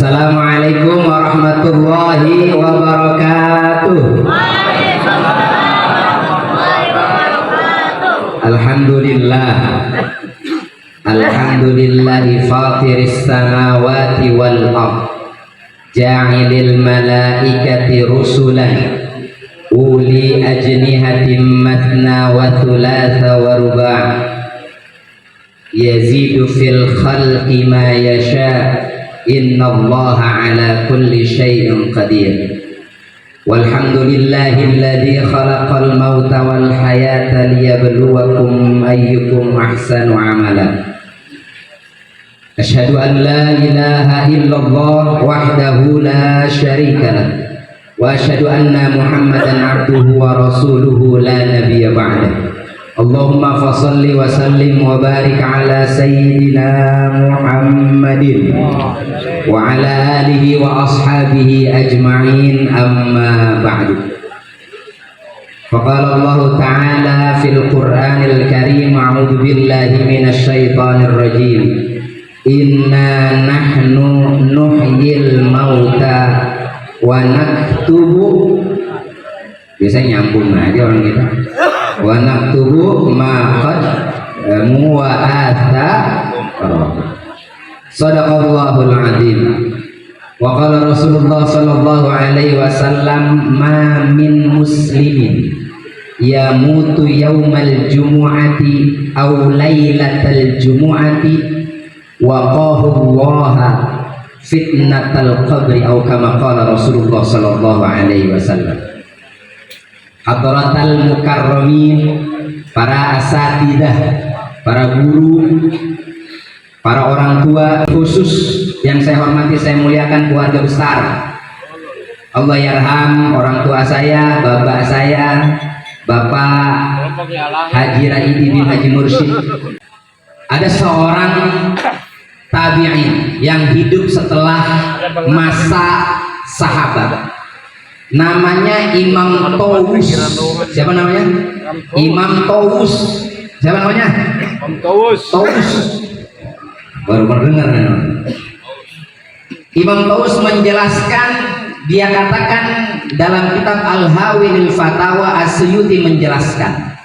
Assalamualaikum warahmatullahi wabarakatuh. Alhamdulillah. Alhamdulillahi fatiris samawati wal ardh, ja'ilil malaikati rusulan uli ajnihatin mathna wa thulatha wa ruba', yazidu fil khalqi ma yasha', innallaha ala kulli syai'in qadir. Walhamdulillahilladzi khalaqal mauta wal hayata liyabluwakum ayyukum ahsanu amala. Asyhadu an la ilaha illallah wahdahu la syarika lah, wa asyhadu anna Muhammadan abduhu wa rasuluhu la nabiyya ba'dah. Allahumma fasalli wa sallim wa barik ala sayyidina Muhammadin wa ala alihi wa ashabihi ajma'in, amma ba'du. Faqala Allah ta'ala fil Qur'anil Karim, a'udzu billahi minasy syaithanir rajim, inna nahnu nuhyil mauta wa naktubu. Biasanya nyambung aja orang kita. Wa naktubu ma qaddamu wa atharu. Shadaqallahul azim. Wa qala Rasulullah sallallahu alaihi wasallam, ma min muslimin yamutu yaumal jumu'ati aw lailatal jumu'ati waqahu Allah fitnatal qabri, aw kama qala Rasulullah sallallahu alaihi wasallam. Hadratal mukarramin, para asatidah, para guru, para orang tua khusus yang saya hormati, saya muliakan, keluarga besar. Allah yarham orang tua saya, bapak saya, Bapak Haji Raidi bin Haji Mursyid. Ada seorang tabi'in yang hidup setelah masa sahabat, namanya Imam Tawus. Siapa namanya? Imam Tawus. Siapa namanya? Tawus. Baru mendengar. Imam Tawus menjelaskan, dia katakan dalam kitab Al-Hawilil Fatawa, As-Suyuti menjelaskan,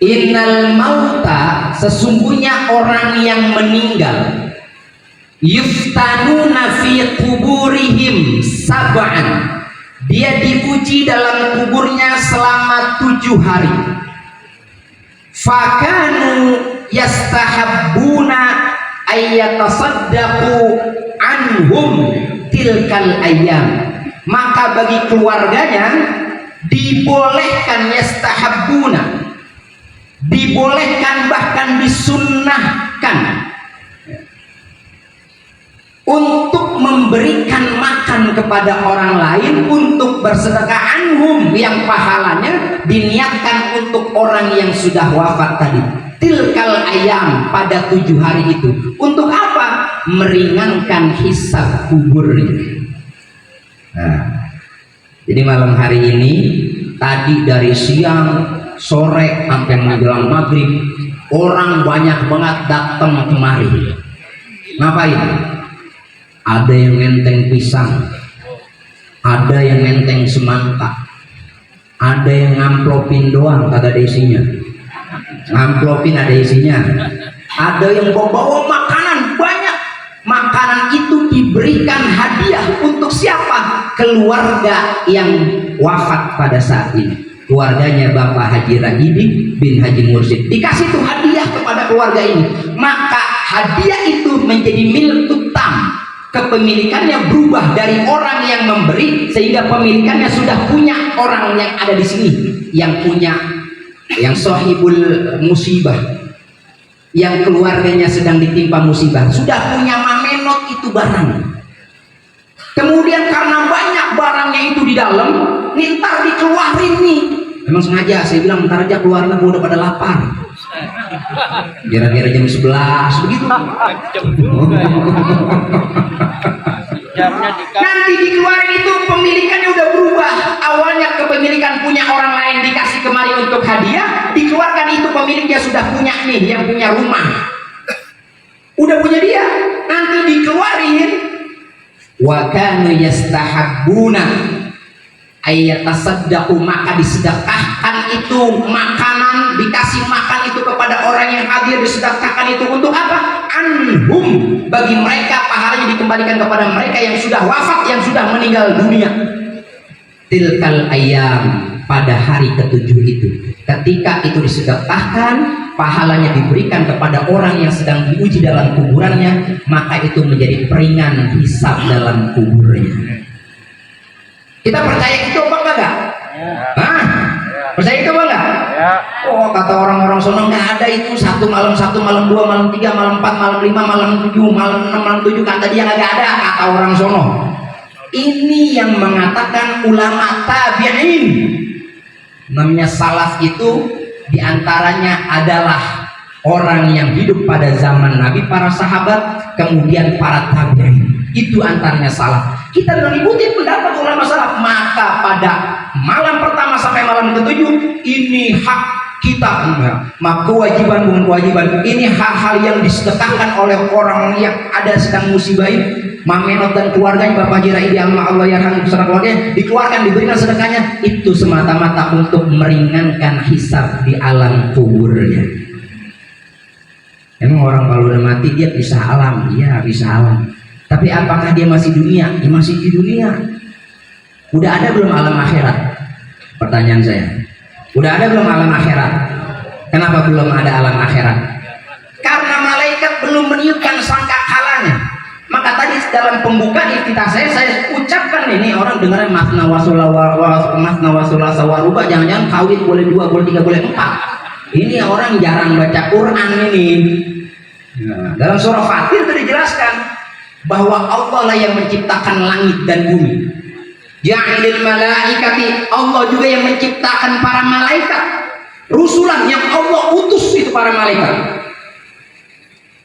innal mauta, sesungguhnya orang yang meninggal, yuftanuna fi kuburihim sab'an, dia diuji dalam kuburnya selama 7 hari. Fakanu yastahabbuna ayyatasaddaqu anhum tilkal ayyam, maka bagi keluarganya dibolehkan, yastahabbuna, dibolehkan bahkan disunnahkan untuk memberikan makan kepada orang lain, untuk bersedekah anhum, yang pahalanya diniatkan untuk orang yang sudah wafat tadi. Tilkal ayam, pada 7 hari itu. Untuk apa? Meringankan hisab kuburnya. Nah, jadi malam hari ini, tadi dari siang, sore sampai menjelang maghrib, orang banyak banget datang kemari. Ngapain? Ada yang nenteng pisang, ada yang nenteng semangka, ada yang ngamplopin doang kagak ada isinya, ngamplopin ada isinya, ada yang bawa makanan banyak. Makanan itu diberikan hadiah untuk siapa? Keluarga yang wafat pada saat ini. Keluarganya Bapak Haji Raidi bin Haji Mursyid, dikasih tuh hadiah kepada keluarga ini. Maka hadiah itu menjadi milik utam, kepemilikannya berubah dari orang yang memberi, sehingga pemilikannya sudah punya orang yang ada di sini, yang punya, yang sahibul musibah, yang keluarganya sedang ditimpa musibah, sudah punya mamenot itu barang. Kemudian karena banyak barangnya itu di dalam, nih ntar dikeluarin nih. Memang sengaja saya bilang ntar aja keluarin, aku udah pada lapar. Kira-kira jam 11 begitu. Nanti dikeluarin itu pemilikannya udah berubah. Awalnya kepemilikan punya orang lain, dikasih kemari untuk hadiah, dikeluarkan itu pemiliknya sudah punya nih, yang punya rumah. udah punya dia, nanti dikeluarin. Wa kanu yastahabbuna ayatasaddaqu, maka disedekahkan itu makanan, dikasih makan itu kepada orang yang hadir, disedekahkan itu untuk apa? Anhum, bagi mereka pahalanya dikembalikan kepada mereka yang sudah wafat, yang sudah meninggal dunia. Tilkal ayam, pada hari ketujuh itu, ketika itu disedekahkan, pahalanya diberikan kepada orang yang sedang diuji dalam kuburannya, maka itu menjadi peringan hisab dalam kuburnya. Kita percaya itu apa enggak? Hah? Percaya itu apa enggak? Oh, kata orang-orang sono nggak ada itu, 1 malam 1, malam 2, malam 3, malam 4, malam 5, malam 7, malam 6, malam 7, kata dia nggak ada, kata orang sono. Ini yang mengatakan ulama tabi'in. Namanya salaf itu diantaranya adalah orang yang hidup pada zaman Nabi, para sahabat, kemudian para tabi'in. Itu antaranya salaf. Kita mengikuti pendapat ulama salaf, maka pada malam pertama sampai malam ketujuh ini hak kita. Maka kewajiban bukan kewajiban, ini hal-hal yang disedekahkan oleh orang yang ada sedang musibah ini. Mamenot dan keluarganya, Bapak Haji Raidi Allah yarham beserta keluarganya, dikeluarkan, diberikan sedekahnya, itu semata-mata untuk meringankan hisab di alam kuburnya. Emang orang kalau udah mati dia pisah alam? Iya, pisah alam. Tapi apakah dia masih dunia? Ya masih di dunia. Udah ada belum alam akhirat? Pertanyaan saya. Udah ada belum alam akhirat? Kenapa belum ada alam akhirat? Karena malaikat belum meniupkan sangkakalanya. Maka tadi dalam pembukaan iftitah saya ucapkan ini, orang dengarnya masna wasula sawaruba, jangan-jangan kawin boleh 2, boleh 3, boleh 4. Ini orang jarang baca Quran ini. Nah, dalam surah Fatir itu dijelaskan bahwa Allah lah yang menciptakan langit dan bumi. Ja'ilil malaikati, Allah juga yang menciptakan para malaikat. Rusulan yang Allah utus itu para malaikat.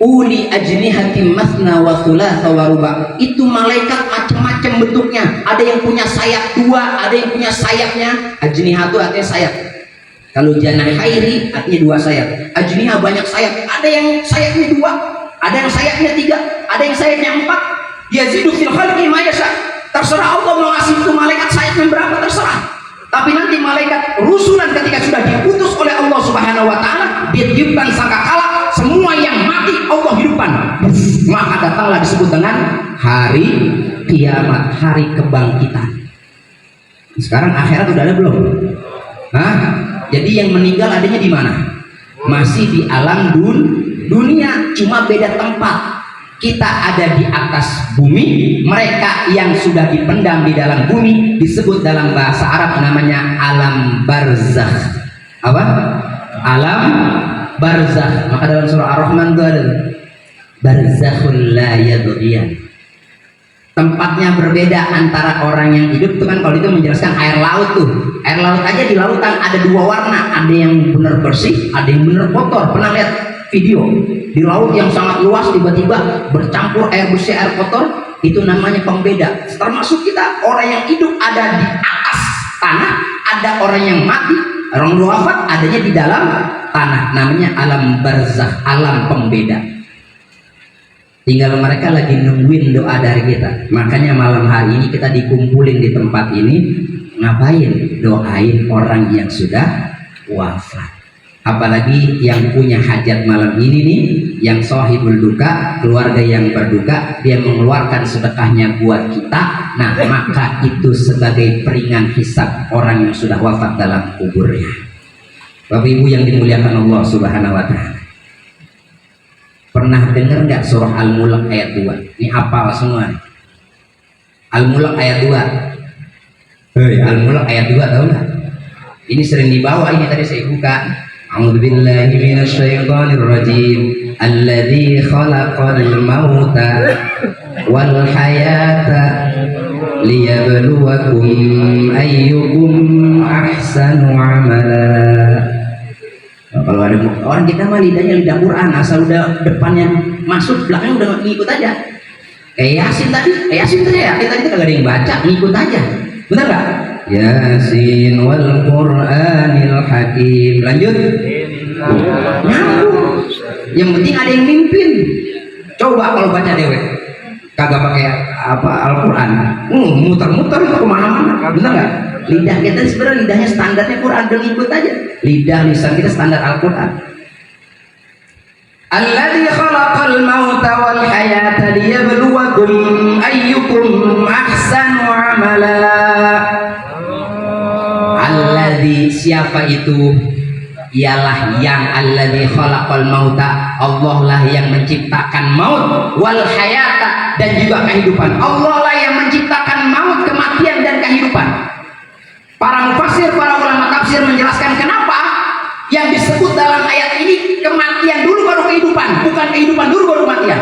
Uli ajnihati masna wa thulatha wa ruba. Itu malaikat macam-macam bentuknya. Ada yang punya sayap 2, ada yang punya sayapnya. Ajnihah itu artinya sayap. Kalau janah khairi artinya 2 sayap. Ajnihah banyak sayap. Ada yang sayapnya 2, ada yang sayapnya 3, ada yang sayapnya 4. Yazidu fil khalqi ma yasha. Terserah Allah mau ngasih itu malaikat sayapnya berapa, terserah. Tapi nanti malaikat rusulan ketika sudah diutus oleh Allah Subhanahu wa taala, ditiupkan sangkakala, semua yang mati Allah hidupkan. Maka datanglah disebut dengan hari kiamat, hari kebangkitan. Sekarang akhirat udah ada belum? Hah? Jadi yang meninggal adanya di mana? Masih di alam dunia, cuma beda tempat. Kita ada di atas bumi, mereka yang sudah dipendam di dalam bumi disebut dalam bahasa Arab namanya alam barzakh. Apa? Alam barzakh. Maka dalam surah Ar-Rahman itu ada barzakhul la yabghiyan. Tempatnya berbeda antara orang yang hidup itu kan, kalau itu menjelaskan air laut tuh. Air laut aja di lautan ada 2 warna, ada yang benar bersih, ada yang benar kotor. Pernah lihat video di laut yang sangat luas tiba-tiba bercampur air bersih air kotor? Itu namanya pembeda. Termasuk kita, orang yang hidup ada di atas tanah, ada orang yang mati, orang wafat adanya di dalam tanah, namanya alam barzakh, alam pembeda. Tinggal mereka lagi nungguin doa dari kita. Makanya malam hari ini kita dikumpulin di tempat ini. Ngapain? Doain orang yang sudah wafat. Apalagi yang punya hajat malam ini nih, yang sahibul duka, keluarga yang berduka, dia mengeluarkan sedekahnya buat kita. Nah, maka itu sebagai peringan hisab orang yang sudah wafat dalam kuburnya. Bapak Ibu yang dimuliakan Allah Subhanahu wa taala. Pernah dengar nggak surah Al-Mulk ayat 2? Ini hafal semua nih. Al-Mulk ayat 2. Al-Mulk ayat 2 tahu nggak? Ini sering dibawa, ini tadi saya buka. A'udzubillahi minasyaitonir rajim. Alladzi khalaqal mauta wal hayata liyabluwakum ayyukum ahsanu amala. Nah, kalau ada orang kita mah lidahnya lidah Quran, asal udah depannya masuk, belakangnya udah ngikut aja. Kayak Yasin tadi ya, kita kagak ada yang baca, ngikut aja. Benar nggak? Yasin wal Qur'anil Hakim. Lanjut. Nyambung. Yang penting ada yang mimpin. Coba kalau baca dewek kagak pakai apa Al-Quran, muter-muter itu kemana-mana, bener nggak? Lidah kita sebenarnya lidahnya standarnya Quran, dan ikut aja. Lidah lisan kita standar Al-Quran. Alladzi khalaqal mauta wal hayata liyabluwakum ayyukum ahsanu amala. Alladzi, siapa itu? Ialah yang alladzi khalaqal mauta, Allah lah yang menciptakan maut, wal hayata, dan juga kehidupan. Allah lah yang menciptakan maut, kematian, dan kehidupan. Para mufassir, para ulama tafsir menjelaskan kenapa yang disebut dalam ayat ini kematian dulu baru kehidupan, bukan kehidupan dulu baru kematian.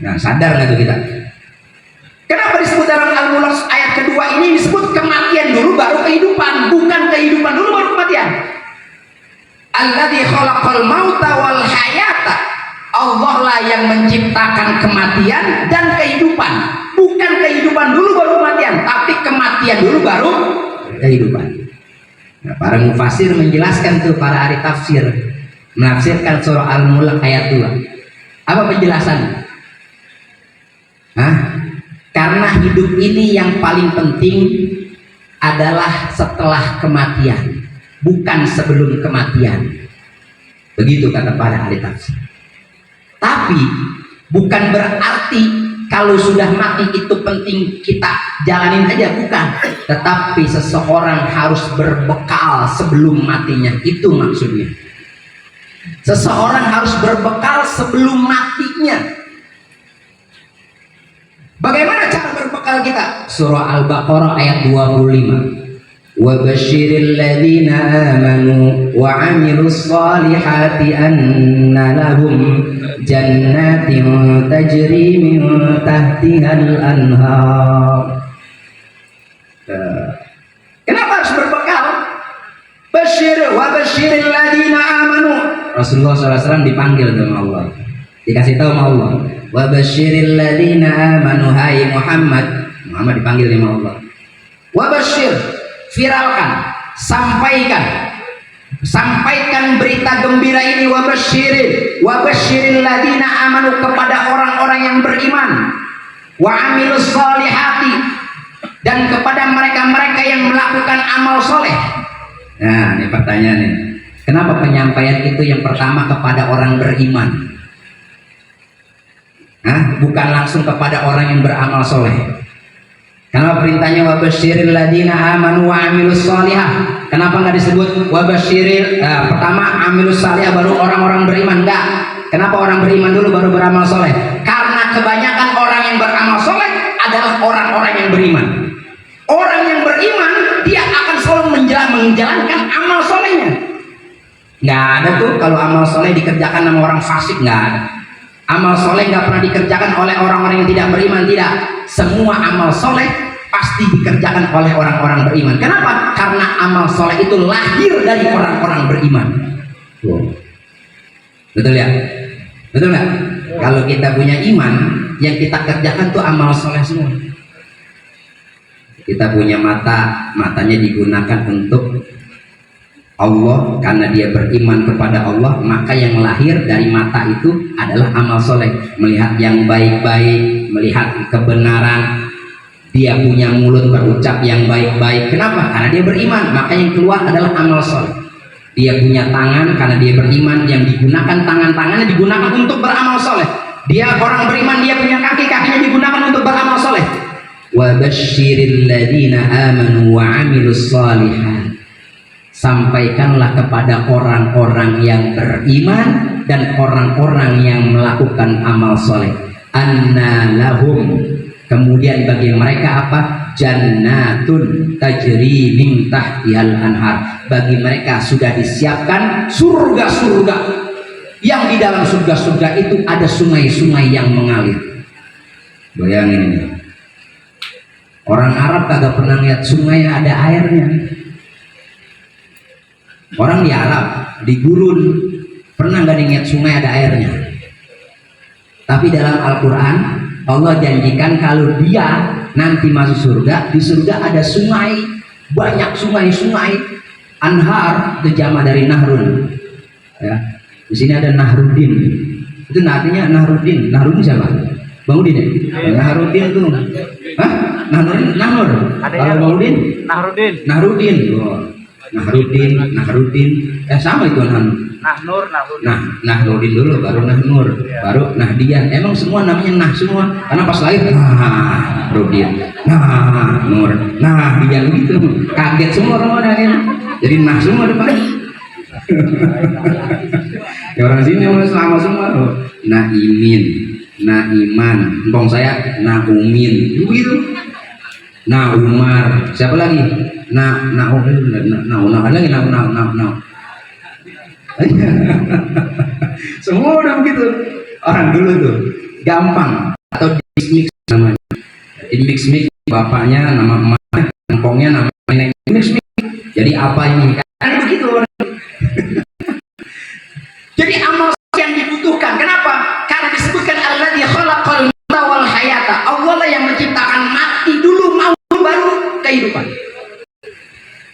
Nah, sadar nggak tuh kita? Kenapa disebut dalam Al-Mulk ayat kedua ini disebut kematian dulu baru kehidupan, bukan kehidupan dulu baru kematian? Alladzi khalaqal mauta wal hayata, Allah lah yang menciptakan kematian dan kehidupan, bukan kehidupan dulu baru kematian, tapi kematian dulu baru kehidupan. Nah, para mufassir menjelaskan tuh, para ahli tafsir menafsirkan surah Al-Mulk ayat 2. Apa penjelasannya? Karena hidup ini yang paling penting adalah setelah kematian, bukan sebelum kematian. Begitu kata para ahli tafsir. Tapi bukan berarti kalau sudah mati itu penting kita jalanin aja, bukan. Tetapi seseorang harus berbekal sebelum matinya, itu maksudnya. Seseorang harus berbekal sebelum matinya. Bagaimana cara berbekal kita? Surah Al-Baqarah ayat 25. وَبَشِّرِ الَّذِينَ آمَنُوا وَعَمِلُوا الصَّالِحَاتِ أَنَّ لَهُمْ جَنَّاتٍ تَجْرِي مِنْ تَحْتِهَا الْأَنْهَارُ. Kenapa harus berbekal? وَبَشِّرِ الَّذِينَ آمَنُوا. Rasulullah SAW dipanggil sama Allah, dikasih tahu sama Allah, وَبَشِّرِ الَّذِينَ آمَنُوا. Hai Muhammad dipanggil sama Allah. وَبَشِّرِ, viralkan, sampaikan berita gembira ini, wabashiril ladina amanu, kepada orang-orang yang beriman, wa amilus solihati, dan kepada mereka-mereka yang melakukan amal soleh. Nah, ini pertanyaannya, kenapa penyampaian itu yang pertama kepada orang beriman, bukan langsung kepada orang yang beramal soleh? Kenapa perintahnya wabasyiril ladina amanu wa amilus salihah? Kenapa nggak disebut wabasyiril pertama amilus salihah baru orang-orang beriman? Enggak. Kenapa orang beriman dulu baru beramal soleh? Karena kebanyakan orang yang beramal soleh adalah orang-orang yang beriman. Orang yang beriman dia akan selalu menjalankan amal solehnya. Nggak ada tuh kalau amal soleh dikerjakan sama orang fasik, nggak ada. Amal soleh nggak pernah dikerjakan oleh orang-orang yang tidak beriman, tidak. Semua amal soleh pasti dikerjakan oleh orang-orang beriman. Kenapa? Karena amal soleh itu lahir dari orang-orang beriman. Betul ya? Betul nggak? Kalau kita punya iman, yang kita kerjakan tuh amal soleh semua. Kita punya matanya digunakan untuk Allah, karena dia beriman kepada Allah, maka yang lahir dari mata itu adalah amal soleh. Melihat yang baik-baik, melihat kebenaran. Dia punya mulut berucap yang baik-baik. Kenapa? Karena dia beriman, maka yang keluar adalah amal soleh. Dia punya tangan, karena dia beriman, yang digunakan tangannya digunakan untuk beramal soleh. Dia orang beriman, dia punya kakinya digunakan untuk beramal soleh. وَبَشِّرِ الَّذِينَ آمَنُوا وَعَمِلُوا الصَّالِحَاتِ. Sampaikanlah kepada orang-orang yang beriman dan orang-orang yang melakukan amal soleh, anna lahum, kemudian bagi mereka apa? Jannatun tajri min tahtihal anhar. Bagi mereka sudah disiapkan surga-surga, yang di dalam surga-surga itu ada sungai-sungai yang mengalir. Bayangin ini, orang Arab kagak pernah lihat sungai ada airnya. Orang di Arab, di gurun, pernah nggak lihat sungai ada airnya? Tapi dalam Al-Quran Allah janjikan kalau dia nanti masuk surga, di surga ada sungai, banyak sungai-sungai. Anhar itu jama dari nahrun. Ya, di sini ada Nahrudin. Itu artinya Nahrudin. Nahrudin siapa? Bang Udin ya? Nahrudin tuh. Hah? Nahnur. Kalau Bang Udin? Nahrudin. Oh. Nahrudin. Sama itu Nahnur. Nahnudin dulu, baru Nahnur, baru Nahdian. Emang semua namanya Nah semua. Karena pas lahir Nahrudin, Nahnur, Nahdian gitu. Kaget semua orang-orang kan. Jadi Nah semua depan. Ya orang sini sama semua. Naimin, Naiman, empong saya Naumin, begitu. Nah Umar, siapa lagi? Nah lagi semua udah begitu. Orang dulu tuh gampang atau mix namanya. Mix bapaknya nama emaknya, empongnya nama nenek, mix. Jadi apa ini? Kan begitu orang. Jadi amal yang dibutuhkan. Kenapa? Karena disebutkan alladzi khalaqal mauta wal hayata. Allah lah yang menciptakan mati dulu, mau baru kehidupan.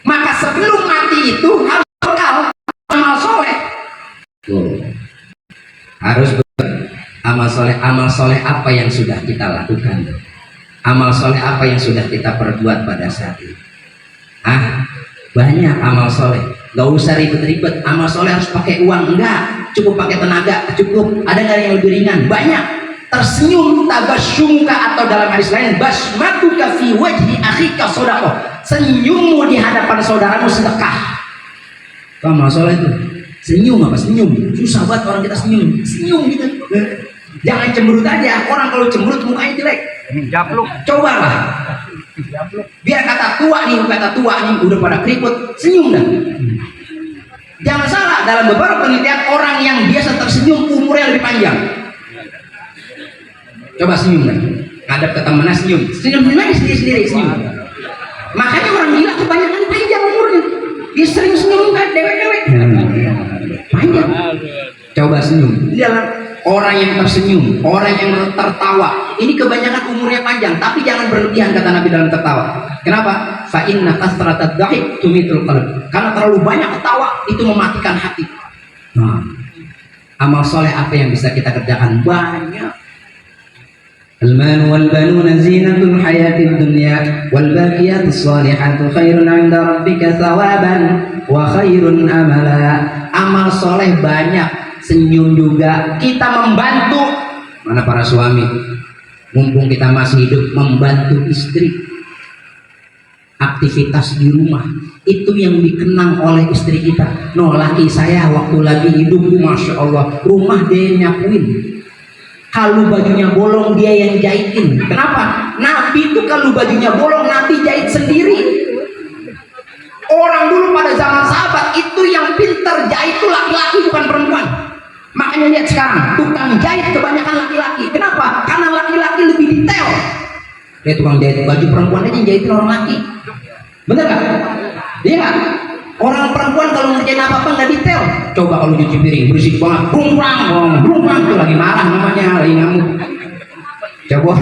Maka sebelum mati itu harus bekal amal soleh. Harus amal soleh apa yang sudah kita lakukan? Amal soleh apa yang sudah kita perbuat pada saat ini? Banyak amal soleh. Gak usah ribet-ribet. Amal soleh harus pakai uang? Enggak. Cukup pakai tenaga? Cukup. Ada nggak yang lebih ringan? Banyak. Tersenyum, tabasyumka, atau dalam hadis lain basmatuka fi wajhi akhika shadaqah. Senyummu di hadapan saudaramu sedekah. Amal soleh itu senyum. Apa senyum? Susah banget orang kita senyum gitu. Jangan cemberut aja. Orang kalau cemberut mukanya jelek. Coba lah. Biar kata tua nih udah pada keriput, senyum dah. Jangan salah, dalam beberapa penelitian orang yang biasa tersenyum umurnya lebih panjang. Coba senyum dah. Ngadep ke temennya senyum aja sendiri senyum. Makanya orang gila kebanyakan panjang umurnya. Dia sering senyum kan dewek-dewek. Panjang. Coba senyum. Jangan. Orang yang tersenyum, orang yang tertawa, ini kebanyakan umurnya panjang, tapi jangan berlebihan kata Nabi dalam tertawa. Kenapa? Fa inna kasratad dhahik tumitul qalb. Karena terlalu banyak ketawa itu mematikan hati. Nah, amal soleh apa yang bisa kita kerjakan? Banyak. Al-mal wal banuna zinatul hayatid dunya wal baqiyatus shalihatu khairun 'inda rabbika thawaban wa khairun amala. Amal soleh banyak. Senyum juga. Kita membantu, mana para suami, mumpung kita masih hidup, membantu istri aktivitas di rumah. Itu yang dikenang oleh istri kita. Laki saya waktu lagi hidup, masya Allah, rumah dia yang nyapuin. Kalau bajunya bolong dia yang jahitin. Kenapa? Nabi itu kalau bajunya bolong Nabi jahit sendiri. Orang dulu pada zaman sahabat itu yang pintar jahit itu laki-laki bukan perempuan. Makanya lihat sekarang tukang jahit kebanyakan laki-laki. Kenapa? Karena laki-laki lebih detail. Kayak tukang jahit baju perempuan aja yang jahitin orang laki. Bener nggak? Iya nggak? Orang perempuan kalau ngerjain apa-apa nggak detail. Coba kalau nyuci piring bersih banget, brung tuh lagi marah namanya, lagi ngamuk. Coba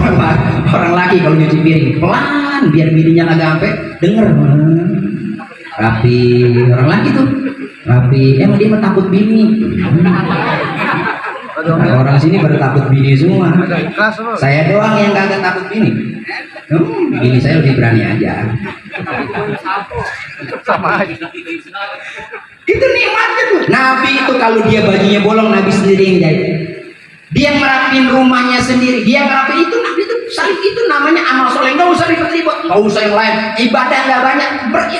orang laki kalau nyuci piring pelan biar bininya nggak sampai denger. Rapi orang laki tuh. Rapi, emang dia takut bini. Orang sini pada takut bini semua. Saya doang yang kagak takut bini. Bini saya lebih berani aja. Itu nikmatnya tuh. Nabi itu kalau dia bajunya bolong Nabi sendiri yang jahit. Dia merapin rumahnya sendiri. Dia ngerapin itu Nabi itu salib itu namanya amal soleh. Nggak usah ribet-ribet. Nggak usah yang lain. Ibadah nggak banyak.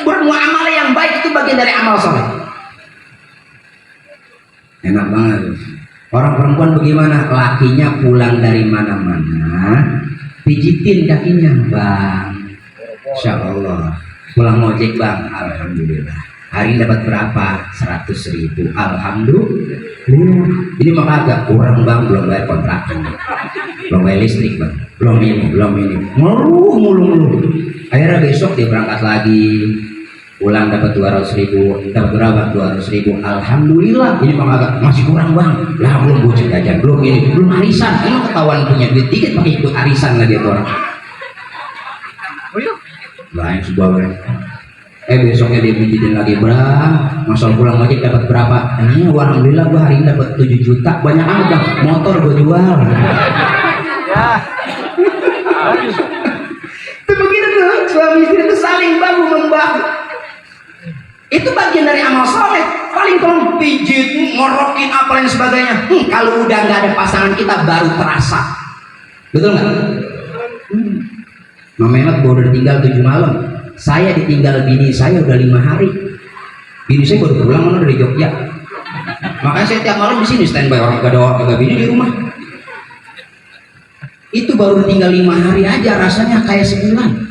Bermuamalah yang baik itu bagian dari amal soleh. Enak banget. Orang perempuan bagaimana? Lakinya pulang dari mana-mana, pijitin kakinya, bang. Insya Allah. Pulang ngojek bang, alhamdulillah. Hari ini dapat berapa? 100.000. Alhamdulillah. Ini mah kagak kurang bang, belum bayar kontrakan, belum bayar listrik bang, belum ini. Mulu. Akhirnya besok dia berangkat lagi. Pulang dapat 200.000, dapat berapa? 200.000. Alhamdulillah. Ini mah agak masih kurang bang. Lah belum bocor jajan, belum ini, belum arisan. Emang ketahuan punya duit dikit pakai ikut arisan lah dia tuh orang. Banyak sebuah Besoknya dia pijitin lagi, masal pulang lagi dapat berapa? Alhamdulillah gua hari ini dapat 7 juta, banyak amat bang, motor gua jual. Itu begitu tuh, suami istri itu saling bahu membahu. Itu bagian dari amal soleh. Paling kalau pijit, ngorokin apa dan sebagainya. Kalau udah nggak ada pasangan kita baru terasa. Betul nggak? Mama baru ditinggal 7 malam. Saya ditinggal bini saya udah 5 hari. Bini saya baru pulang mana dari Jogja. Makanya saya tiap malam di sini standby, orang gak bini di rumah. Itu baru tinggal 5 hari aja rasanya kayak sebulan.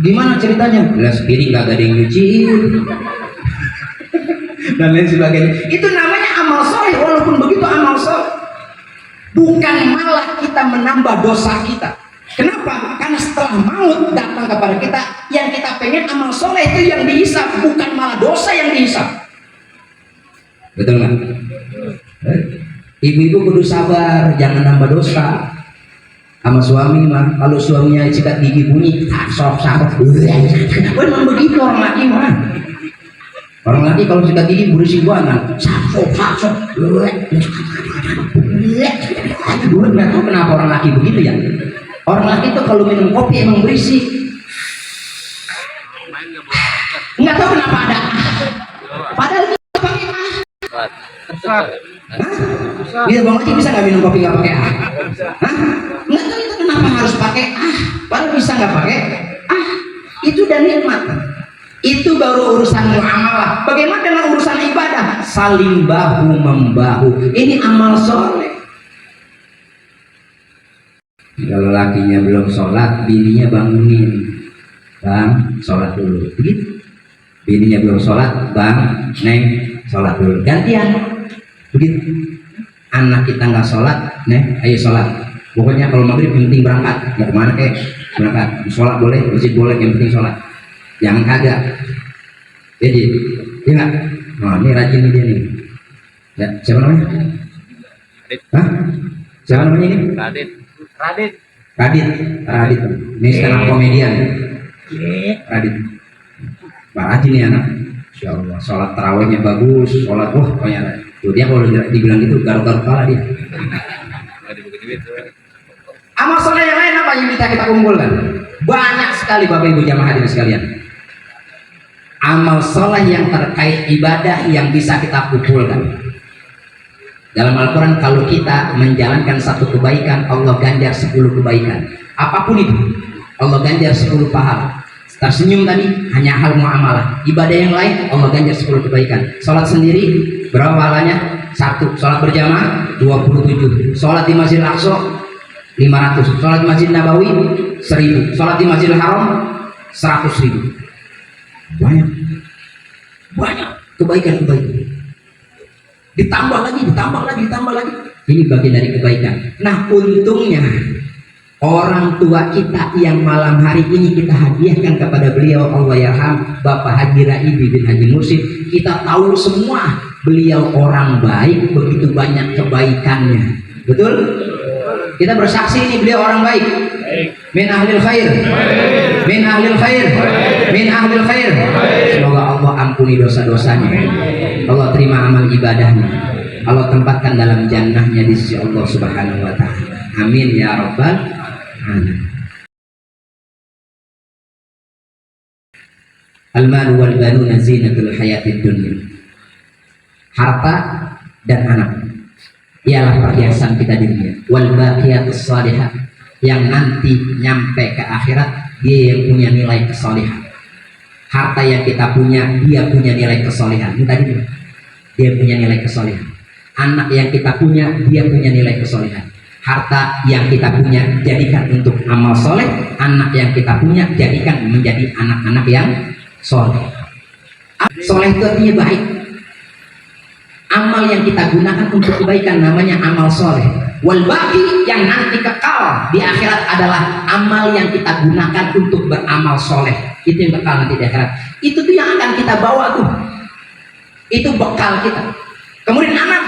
Gimana ceritanya? Gelas piring gak ada yang nyuciin dan lain sebagainya. Itu namanya amal soleh. Walaupun begitu amal soleh, bukan malah kita menambah dosa kita. Kenapa? Karena setelah maut datang kepada kita, yang kita pengen amal soleh itu yang dihisap, bukan malah dosa yang dihisap. Betul nggak? Ibu-ibu kudu sabar, jangan nambah dosa. Sama suami mah, kalau suaminya sikat gigi bunyi, sok. Memang begitu orang laki mah. Orang laki kalau sikat gigi berisik banget, sok. Gue nggak tahu kenapa orang laki begitu ya. Orang laki itu kalau minum kopi emang berisik. Nggak tahu kenapa ada. Padahal kita pakai Iya bang Haji bisa nggak minum kopi nggak pakai nggak tahu itu kenapa harus pakai padahal bisa nggak pakai itu udah nikmat. Itu baru urusan muamalah. Bagaimana dengan urusan ibadah? Saling bahu membahu. Ini amal soleh. Kalau lakinya belum sholat, bininya bangunin, bang sholat dulu. Begitu. Bininya belum sholat, bang neng sholat dulu. Gantian. Begitu. Anak kita nggak sholat, neng ayo sholat. Pokoknya kalau maghrib yang penting berangkat. Mau kemana berangkat. Sholat boleh, masjid boleh, yang penting sholat. Jangan kagak. Jadi, iya nggak? Nah, ini rajin nih dia nih. Ya, siapa namanya? Siapa namanya ini? Radit. Ini stand up komedian. Radit. Pak rajin nih anak. Insya Allah. Sholat tarawihnya bagus. Sholat pokoknya. Tuh dia kalau dibilang gitu garuk-garuk kepala dia. Amal soleh yang lain apa yang kita kumpulkan? Banyak sekali Bapak Ibu jamaah hadirin sekalian. Amal soleh yang terkait ibadah yang bisa kita kumpulkan. Dalam Al-Quran kalau kita menjalankan satu kebaikan, Allah ganjar 10 kebaikan. Apapun itu, Allah ganjar 10 pahala. Tersenyum tadi hanya hal muamalah. Ibadah yang lain Allah ganjar 10 kebaikan. Sholat sendiri berapa pahalanya? 1. Sholat berjamaah 27. Sholat di Masjidil Aqsa 500. Sholat di Masjid Nabawi 1000. Sholat di Masjidil Haram 100.000. Banyak kebaikan. Ditambah lagi. Ini bagian dari kebaikan. Nah, untungnya orang tua kita yang malam hari ini kita hadiahkan kepada beliau, Allah yarham, Bapak Haji Raidi bin Haji Mursid. Kita tahu semua beliau orang baik, begitu banyak kebaikannya. Betul? Kita bersaksi ini beliau orang baik. Min ahlil khair. Semoga Allah ampuni dosa-dosanya. Allah terima amal ibadahnya. Allah tempatkan dalam jannahnya di sisi Allah Subhanahu wa taala. Amin ya rabbal alamin. Al-malu wal banuna zinatul hayatid dunya. Harta dan anak ialah perhiasan kita di dunia. Wal baqiyatus shalihah, yang nanti nyampe ke akhirat dia yang punya nilai kesalehan. Harta yang kita punya dia punya nilai kesalehan. Ini tadi dia punya nilai kesalehan. Anak yang kita punya dia punya nilai kesalehan. Harta yang kita punya jadikan untuk amal soleh. Anak yang kita punya jadikan menjadi anak-anak yang soleh. Soleh itu artinya baik. Amal yang kita gunakan untuk kebaikan namanya amal soleh. Wal baqi yang nanti kekal di akhirat adalah amal yang kita gunakan untuk beramal soleh. Itu yang kekal nanti di akhirat. Itu tuh yang akan kita bawa tuh. Itu bekal kita. Kemudian anak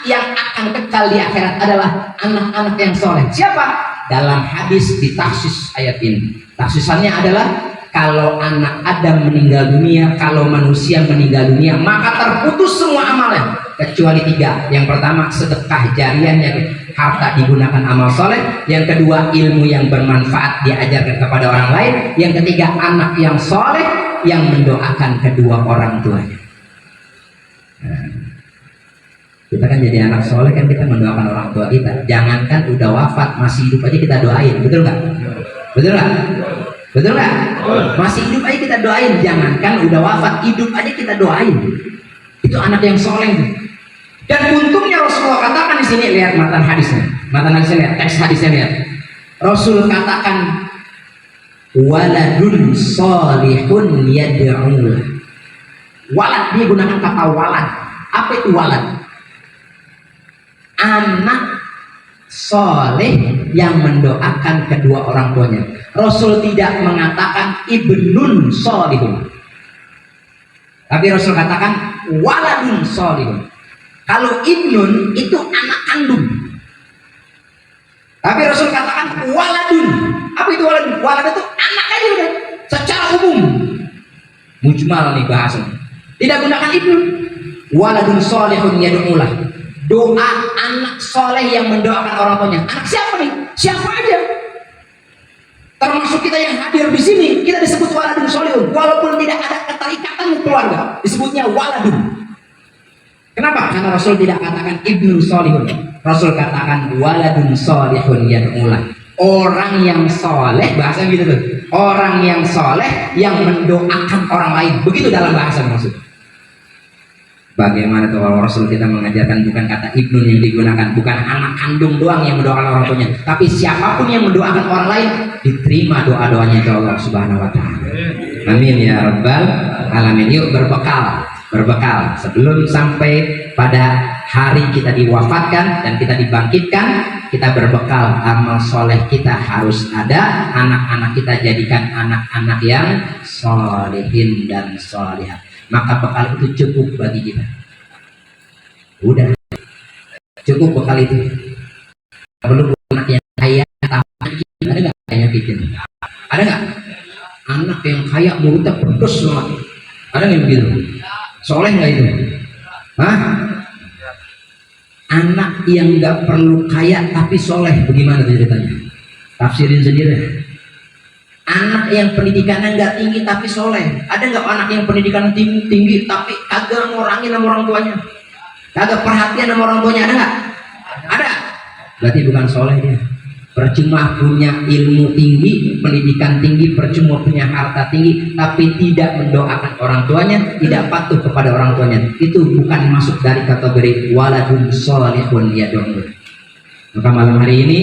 yang akan kekal di akhirat adalah anak-anak yang soleh. Siapa? Dalam hadis di taksis ayat ini. Taksisannya adalah kalau anak Adam meninggal dunia, kalau manusia meninggal dunia, maka terputus semua amalnya kecuali 3. Yang pertama, sedekah jariahnya, harta digunakan amal soleh. Yang kedua, ilmu yang bermanfaat diajarkan kepada orang lain. Yang ketiga, anak yang soleh yang mendoakan kedua orang tuanya. Nah, kita kan jadi anak soleh kan, kita mendoakan orang tua kita. Jangankan udah wafat, masih hidup aja kita doain, betul nggak? Betul nggak? Betul nggak? Masih hidup aja kita doain. Jangankan udah wafat, hidup aja kita doain. Itu anak yang soleh. Dan untungnya Rasulullah katakan di sini, lihat matan hadisnya. Matan hadisnya lihat, teks hadisnya lihat. Rasul katakan, waladun solihun yad'ulah. Walad, dia gunakan kata walad. Apa itu walad? Anak soleh yang mendoakan kedua orang tuanya. Rasul tidak mengatakan ibnun solihun, tapi Rasul katakan waladun solihun. Kalau ibnun itu anak kandung, tapi Rasul katakan waladun. Apa itu waladun? Walad itu anak aja udah, secara umum, mujmal nih bahasanya. Tidak gunakan ibnun. Waladun solihun yad'ulah. Doa anak soleh yang mendoakan orang tuanya. Anak siapa nih? Siapa aja. Termasuk kita yang hadir di sini, kita disebut waladun solihun. Walaupun tidak ada keterikatan keluarga, disebutnya waladun. Kenapa? Karena Rasul tidak katakan ibnu solihun. Rasul katakan waladun solihun yad'ulah. Orang yang soleh, bahasa gitu tuh. Orang yang soleh yang mendoakan orang lain. Begitu dalam bahasa maksud. Bagaimana tuh kalau Rasul kita mengajarkan bukan kata ibnu yang digunakan, bukan anak kandung doang yang mendoakan orang tuanya, tapi siapapun yang mendoakan orang lain diterima doa-doanya oleh Allah Subhanahu wa taala. Amin ya rabbal alamin. Yuk berbekal sebelum sampai pada hari kita diwafatkan dan kita dibangkitkan, kita berbekal amal soleh kita harus ada. Anak-anak kita jadikan anak-anak yang solehin dan solehat. Maka bekal itu cukup bagi kita. Udah cukup bekal itu. Belum anak yang kaya, ada nggak kayaknya bikin? Ada nggak anak yang kaya mulutnya pedes banget? Ada nggak begitu? Soleh nggak itu? Hah? Anak yang nggak perlu kaya tapi soleh, bagaimana ceritanya? Tafsirin sendiri. Anak yang pendidikannya nggak tinggi tapi soleh. Ada nggak anak yang pendidikan tinggi tapi kagak ngurangin sama orang tuanya, kagak perhatian sama orang tuanya? Ada nggak? Ada. Berarti bukan soleh dia. Percuma punya ilmu tinggi, pendidikan tinggi, percuma punya harta tinggi, tapi tidak mendoakan orang tuanya, tidak patuh kepada orang tuanya. Itu bukan masuk dari kategori waladun solihun yad'ulah. Maka malam hari ini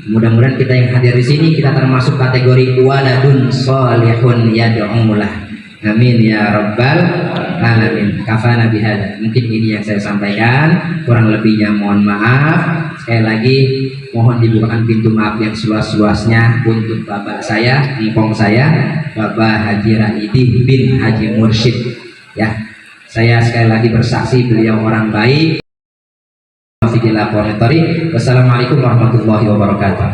mudah-mudahan kita yang hadir di sini kita termasuk kategori waladun solihun yad'ulah. Amin ya rabbal alamin. Kafana bihada. Mungkin ini yang saya sampaikan, kurang lebihnya mohon maaf. Sekali lagi mohon dibukakan pintu maaf yang seluas-luasnya untuk bapak saya, engkong saya, Bapak Haji Raidi bin Haji Mursyid. Ya, saya sekali lagi bersaksi beliau orang baik. Wassalamualaikum warahmatullahi wabarakatuh.